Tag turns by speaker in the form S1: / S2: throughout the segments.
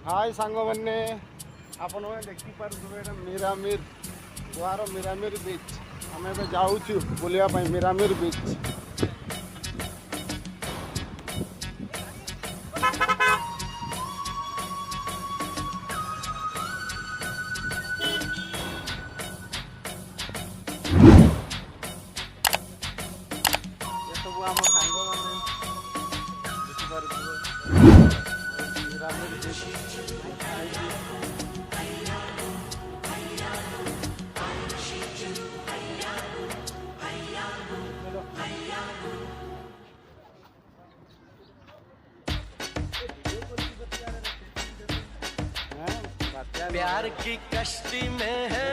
S1: हाय सांग मैंने आपण मैंने देखिपे मीरामीर गोवार मीरामीर बीच आम ए जाऊँ बुलायापी मीरामीर बीच। सब आम सांग मैंने
S2: प्यार की कश्ती में है,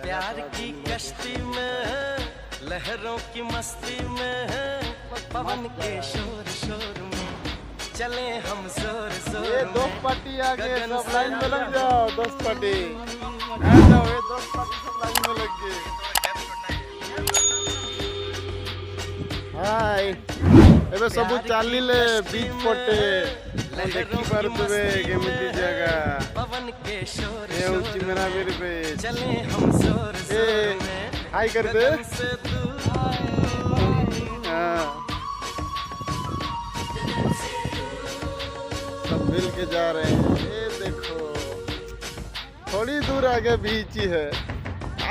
S2: प्यार की कश्ती में है, लहरों की मस्ती में है, पवन के शोर शोर में चले हम जोर जोर।
S1: ये दोस्त पार्टी आ गए, सब लाइन में लग जाओ। दोस्त पार्टी आ जाओ, ये दोस्त पार्टी सब लाइन में लग गए। हाय एबे सब चलिले बीच पटे देखि पारुतबे केमिति जगह
S2: पवन के शोर
S1: ए उची मीरामीर पे
S2: चले हम जोर जोर में।
S1: हाय कर दे। हां सब मिल के जा रहे हैं। ये देखो थोड़ी दूर आगे बीच ही है,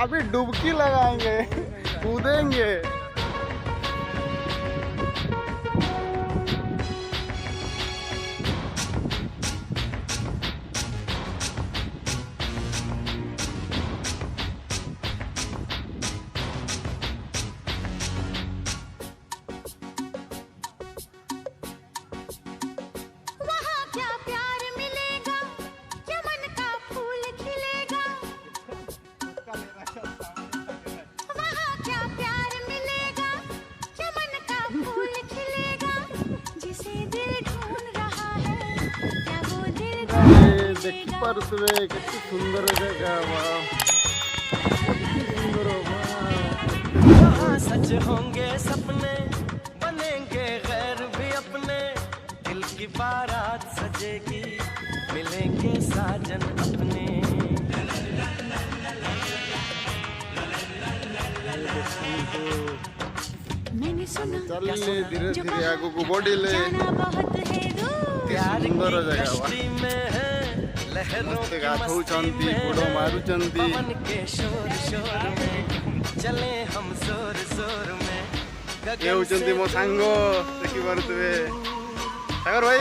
S1: अभी डुबकी लगाएंगे, कूदेंगे। देखी पारुतबे कितनी सुंदर जगह।
S2: वहाँ सच होंगे सपने, बनेंगे गैर भी अपने, दिल की बारात सजेगी, मिलेंगे साजन अपने।
S3: मैंने सुना
S1: चलिए धीरे धीरे आगू को बढ़िले।
S2: प्यार
S1: सुंदर
S2: की
S1: जगह
S2: कश्ती में है, लहरों की
S1: गाधौचंती
S2: मस्ती
S1: बुढ़ो
S2: में,
S1: मारुचंती
S2: पवन के शोर शोर में चले हम जोर जोर में।
S1: ये होचंती मो सांगो देखि पारुतबे। सागर भाई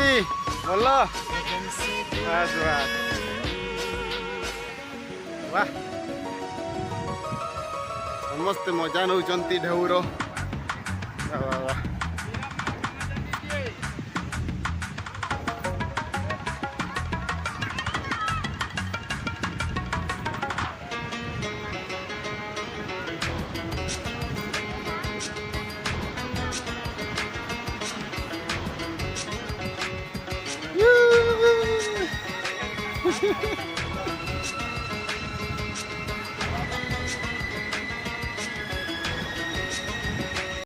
S1: बोलो बस बस वाह समस्त मजा नौचंती ढेउर। वाह वाह वाह Woo!